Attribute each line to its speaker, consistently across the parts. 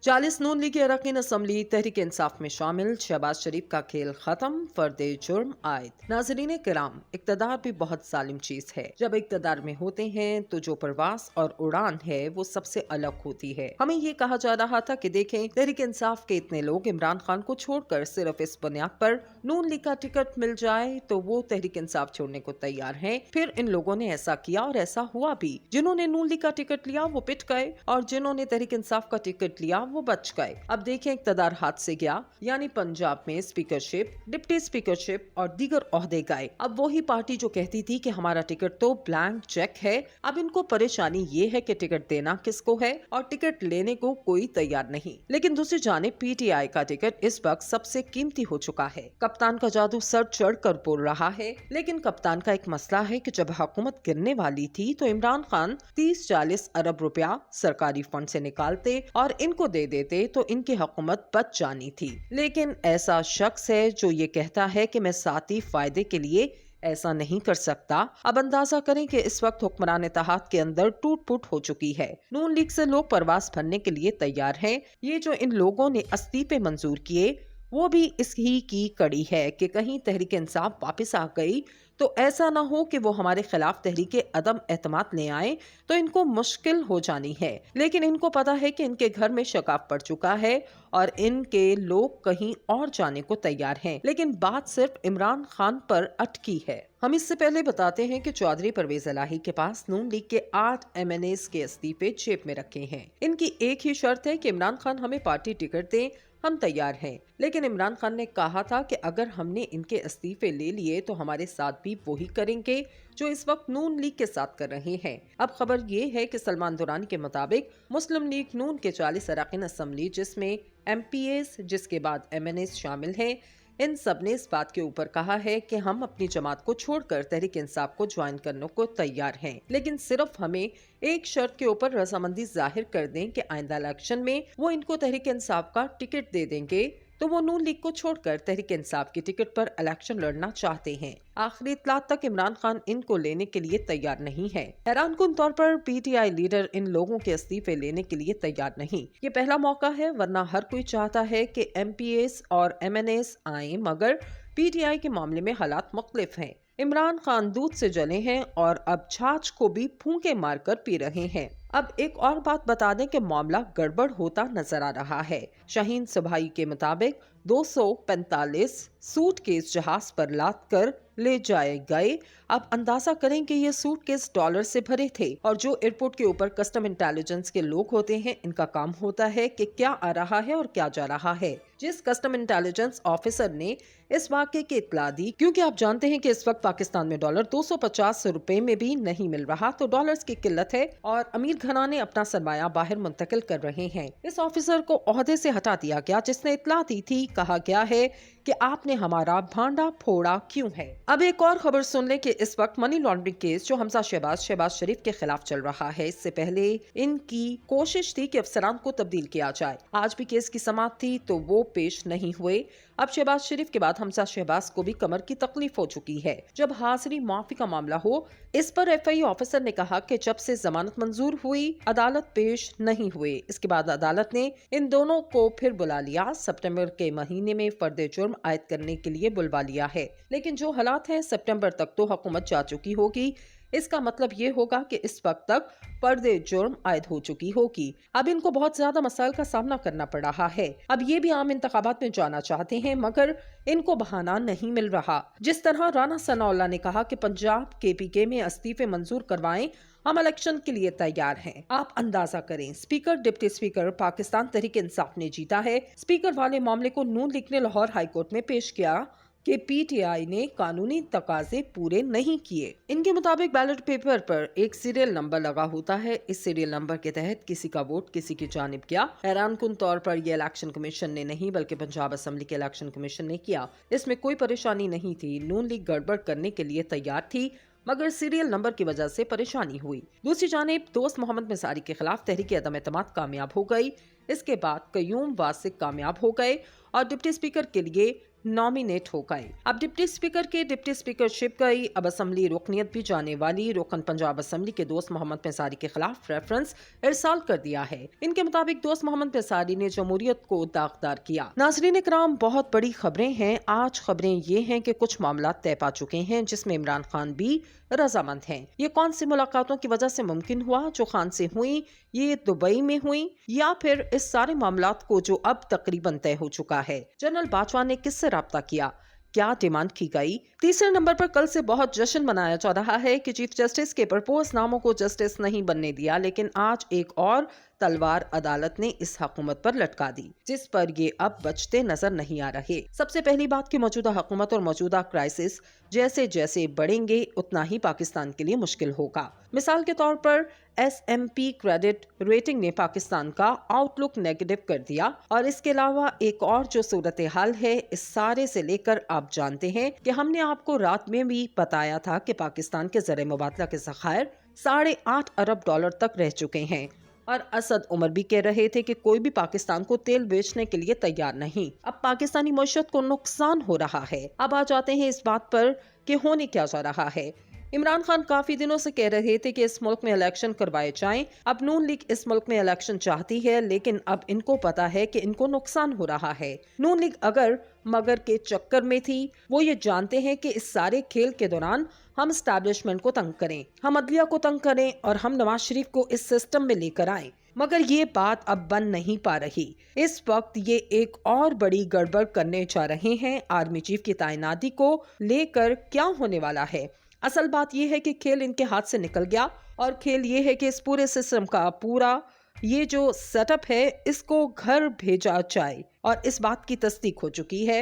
Speaker 1: 40 नून league अरकान assembly Tehreek Insaf में शामिल। शहबाज शरीफ का खेल खत्म, फर्द जुर्म आयद। नाजरीन किराम, इक्तदार भी बहुत जालिम चीज है। जब इक्तदार में होते हैं तो जो परवास और उड़ान है वो सबसे अलग होती है। हमें ये कहा जा रहा था कि देखें, तहरीक इंसाफ के इतने लोग इमरान खान को छोड़कर सिर्फ इस बुनियाद पर नून लीग का टिकट मिल जाए तो वो तहरीक इंसाफ छोड़ने को तैयार है। फिर इन लोगों ने ऐसा किया और ऐसा हुआ भी। जिन्होंने नून लीग का टिकट लिया वो पिट गए और जिन्होंने तहरीक इंसाफ का टिकट लिया वो बच गए। अब देखें, इक्तदार हाथ से गया, यानी पंजाब में स्पीकरशिप, डिप्टी स्पीकरशिप और दीगर ओहदे गए। अब वही पार्टी जो कहती थी कि हमारा टिकट तो ब्लैंक चेक है, अब इनको परेशानी ये है कि टिकट देना किसको है और टिकट लेने को कोई तैयार नहीं। लेकिन दूसरी जानिब पीटीआई का टिकट इस वक्त सबसे कीमती हो चुका है। कप्तान का जादू सर चढ़ कर बोल रहा है, लेकिन कप्तान का एक मसला है कि जब हुकूमत गिरने वाली थी तो इमरान खान 30-40 अरब रुपया सरकारी फंड से निकालते और इनको दे देते तो इनकी हुकूमत बच जानी थी। लेकिन ऐसा शख्स है जो ये कहता है कि मैं साथी फायदे के लिए ऐसा नहीं कर सकता। अब अंदाजा करें कि इस वक्त हुक्मरान इत्तेहाद के अंदर टूट फूट हो चुकी है। नून लीग से लोग परवास भरने के लिए तैयार हैं। ये जो इन लोगों ने इस्तीफे मंजूर किए वो भी इसी की कड़ी है कि कहीं तहरीक इंसाफ वापस आ गई तो ऐसा ना हो कि वो हमारे खिलाफ तहरीके अदम एतमाद ले आए तो इनको मुश्किल हो जानी है। लेकिन इनको पता है कि इनके घर में शकाफ पड़ चुका है और इनके लोग कहीं और जाने को तैयार हैं। लेकिन बात सिर्फ इमरान खान पर अटकी है। हम इससे पहले बताते हैं कि चौधरी परवेज इलाही के पास नून लीग के 8 MNAs के इस्तीफे जेब में रखे हैं। इनकी एक ही शर्त है कि इमरान खान हमें पार्टी टिकट दें, हम तैयार हैं। लेकिन इमरान खान ने कहा था कि अगर हमने इनके इस्तीफे ले लिए तो हमारे साथ भी वही करेंगे जो इस वक्त नून लीग के साथ कर रहे हैं। अब खबर ये है कि सलमान दुरानी के मुताबिक मुस्लिम लीग नून के 40 अरकान असम्बली, जिसमें MPAs, जिसके बाद MNAs शामिल हैं, इन सब ने इस बात के ऊपर कहा है कि हम अपनी जमात को छोड़कर तहरीक इंसाफ को ज्वाइन करने को तैयार हैं। लेकिन सिर्फ हमें एक शर्त के ऊपर रजामंदी जाहिर कर दें कि आइंदा इलेक्शन में वो इनको तहरीक इंसाफ का टिकट दे देंगे तो वो नून लीग को छोड़कर तहरीक इंसाफ की टिकट पर इलेक्शन लड़ना चाहते हैं। आखिरी इत्तला तक इमरान खान इनको लेने के लिए तैयार नहीं है। हैरानकुन तौर पर पीटीआई लीडर इन लोगों के इस्तीफे लेने के लिए तैयार नहीं। ये पहला मौका है, वरना हर कोई चाहता है कि MPAs और MNAs आए, मगर पीटीआई के मामले में हालात मुख्तलिफ हैं। इमरान खान दूध से जले हैं और अब छाछ को भी फूंके मारकर पी रहे हैं। अब एक और बात बता दें कि मामला गड़बड़ होता नजर आ रहा है। शाहीन सुभाई के मुताबिक 245 सूटकेस जहाज पर लाद कर ले जाए गए। अब अंदाजा करें कि ये सूटकेस डॉलर से भरे थे और जो एयरपोर्ट के ऊपर कस्टम इंटेलिजेंस के लोग होते हैं, इनका काम होता है कि क्या आ रहा है और क्या जा रहा है। जिस कस्टम इंटेलिजेंस ऑफिसर ने इस वाक़े की इत्तला दी, क्योंकि आप जानते हैं कि इस वक्त पाकिस्तान में डॉलर 250 रुपए में भी नहीं मिल रहा, तो डॉलर्स की किल्लत है और अमीर घराने अपना सरमाया बाहर मुंतकिल कर रहे हैं। इस ऑफिसर को ओहदे से हटा दिया गया जिसने इत्तला दी थी। कहा गया है कि आपने हमारा भांडा फोड़ा क्यों है। अब एक और खबर सुन ले कि इस वक्त मनी लॉन्ड्रिंग केस जो हमजा शहबाज शरीफ के खिलाफ चल रहा है, इससे पहले इनकी कोशिश थी कि अफसरान को तब्दील किया जाए। आज भी केस की समाअत थी तो वो पेश नहीं हुए। अब शहबाज शरीफ के बाद हमजा शहबाज को भी कमर की तकलीफ हो चुकी है। जब हाजिरी माफी का मामला हो, इस पर FI ऑफिसर ने कहा कि जब से जमानत मंजूर हुई अदालत पेश नहीं हुए। इसके बाद अदालत ने इन दोनों को फिर बुला लिया। सितंबर के महीने में फर्द जुर्म आयद करने के लिए बुलवा लिया है। लेकिन जो हालात हैं, सितंबर तक तो हुकूमत जा चुकी होगी। इसका मतलब ये होगा कि इस वक्त तक पर्दे जुर्म आयद हो चुकी होगी। अब इनको बहुत ज्यादा मसाइल का सामना करना पड़ रहा है। अब ये भी आम इंतखाबात में जाना चाहते हैं, मगर इनको बहाना नहीं मिल रहा। जिस तरह राना सनाउल्लाह ने कहा कि पंजाब KPK में इस्तीफे मंजूर करवाएं, हम इलेक्शन के लिए तैयार हैं। आप अंदाजा करें, speaker deputy speaker Pakistan Tehreek Insaf ने जीता है। स्पीकर वाले मामले को नून लीग ने लाहौर हाई कोर्ट में पेश किया कि पीटीआई ने कानूनी तकाजे पूरे नहीं किए। इनके मुताबिक बैलेट पेपर पर एक सीरियल नंबर लगा होता है। इस सीरियल नंबर के तहत किसी का वोट किसी की जानिब गया। हैरानकुन तौर पर यह इलेक्शन कमीशन ने नहीं बल्कि पंजाब असेंबली के इलेक्शन कमीशन ने किया। इसमें कोई परेशानी नहीं थी। नून लीग गड़बड़ करने के लिए तैयार थी, मगर सीरियल नंबर की वजह से परेशानी हुई। दूसरी जानिब दोस्त मोहम्मद मिसारी के खिलाफ तहरीक अदम एतमाद कामयाब हो गई। इसके बाद कयूम वासिक कामयाब हो गए और डिप्टी स्पीकर के लिए नॉमिनेट हो गए। अब डिप्टी स्पीकर के डिप्टी स्पीकरशिप गई। अब असेंबली रुकनियत भी जाने वाली रुकन पंजाब असेंबली के दोस्त मोहम्मद पेसारी के खिलाफ रेफरेंस इरसाल कर दिया है। इनके मुताबिक दोस्त मोहम्मद पेसारी ने जमहूरियत को दागदार किया। नाज़रीन इकराम, बहुत बड़ी खबरें हैं। आज खबरें ये हैं कि कुछ मामला तय पा चुके हैं जिसमें इमरान खान भी रजामंद हैं। ये कौन सी मुलाकातों की वजह से मुमकिन हुआ? जो खान से हुई, ये दुबई में हुई, या फिर इस सारे मामलात को जो अब तकरीबन तय हो चुका है? जनरल बाजवा ने किससे राब्ता किया? क्या डिमांड की गई? तीसरे नंबर पर कल से बहुत जश्न मनाया जा रहा है कि चीफ जस्टिस के प्रपोज नामों को जस्टिस नहीं बनने दिया, लेकिन आज एक और तलवार अदालत ने इस हुकूमत पर लटका दी जिस पर ये अब बचते नजर नहीं आ रहे। सबसे पहली बात कि मौजूदा हुकूमत और मौजूदा क्राइसिस जैसे जैसे बढ़ेंगे उतना ही पाकिस्तान के लिए मुश्किल होगा। मिसाल के तौर पर S&P क्रेडिट रेटिंग ने पाकिस्तान का आउटलुक नेगेटिव कर दिया, और इसके अलावा एक और जो सूरत हाल है इस सारे से लेकर आप जानते हैं कि हमने आपको रात में भी बताया था कि पाकिस्तान के ज़र मुबादला के ज़खायर $8.5 अरब तक रह चुके हैं, और असद उमर भी कह रहे थे कि कोई भी पाकिस्तान को तेल बेचने के लिए तैयार नहीं। अब पाकिस्तानी मईशत को नुकसान हो रहा है। अब आ जाते हैं इस बात पर कि होने क्या जा रहा है। इमरान खान काफी दिनों से कह रहे थे कि इस मुल्क में इलेक्शन करवाए जाएं। अब नून लीग इस मुल्क में इलेक्शन चाहती है, लेकिन अब इनको पता है कि इनको नुकसान हो रहा है। नून लीग अगर मगर के चक्कर में थी, वो ये जानते हैं कि इस सारे खेल के दौरान हम एस्टैब्लिशमेंट को तंग करें, हम अदलिया को तंग करें और हम नवाज शरीफ को इस सिस्टम में लेकर आएं। मगर ये बात अब बन नहीं पा रही। इस वक्त ये एक और बड़ी गड़बड़ करने जा रहे हैं। आर्मी चीफ की तैनाती को लेकर क्या होने वाला है? असल बात यह है कि खेल इनके हाथ से निकल गया, और खेल ये है कि इस पूरे सिस्टम का पूरा ये जो सेटअप है इसको घर भेजा जाए, और इस बात की तस्दीक हो चुकी है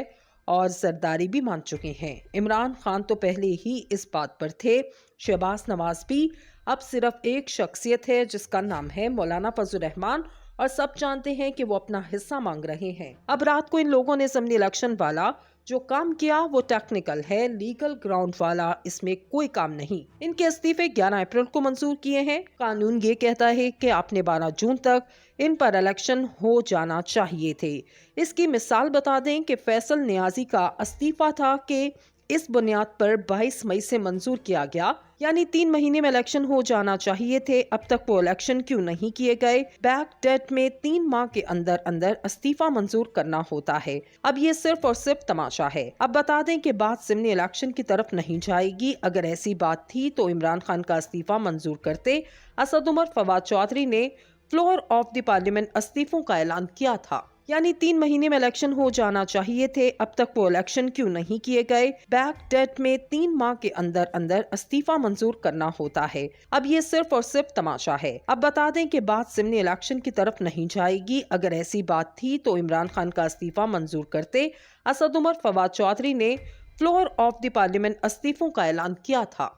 Speaker 1: और जरदारी भी मान चुके हैं। इमरान खान तो पहले ही इस बात पर थे। शहबाज नवाज भी अब सिर्फ एक शख्सियत है जिसका नाम है मौलाना फजल रहमान, और सब जानते हैं कि वो अपना हिस्सा मांग रहे हैं। अब रात को इन लोगों ने असेंबली इलेक्शन वाला जो काम किया वो टेक्निकल है, लीगल ग्राउंड वाला इसमें कोई काम नहीं। इनके इस्तीफे 11 अप्रैल को मंजूर किए हैं। कानून ये कहता है कि आपने 12 जून तक इन पर इलेक्शन हो जाना चाहिए थे। इसकी मिसाल बता दें कि फैसल नियाजी का इस्तीफा था कि इस बुनियाद पर 22 मई से मंजूर किया गया, यानी 3 महीने में इलेक्शन हो जाना चाहिए थे। अब तक वो इलेक्शन क्यों नहीं किए गए? बैक डेट में 3 माह के अंदर अंदर इस्तीफा मंजूर करना होता है। अब ये सिर्फ और सिर्फ तमाशा है। अब बता दें कि बात ज़िमनी इलेक्शन की तरफ नहीं जाएगी। अगर ऐसी बात थी तो इमरान खान का इस्तीफा मंजूर करते। असद उमर, फवाद चौधरी ने फ्लोर ऑफ द पार्लियामेंट इस्तीफों का ऐलान किया था, यानी 3 महीने में इलेक्शन हो जाना चाहिए थे। अब तक वो इलेक्शन क्यों नहीं किए गए? बैक डेट में 3 माह के अंदर अंदर इस्तीफा मंजूर करना होता है। अब ये सिर्फ और सिर्फ तमाशा है। अब बता दें कि बात ज़िमनी इलेक्शन की तरफ नहीं जाएगी। अगर ऐसी बात थी तो इमरान खान का इस्तीफा मंजूर करते। असद उमर, फवाद चौधरी ने फ्लोर ऑफ द पार्लियामेंट इस्तीफों का ऐलान किया था।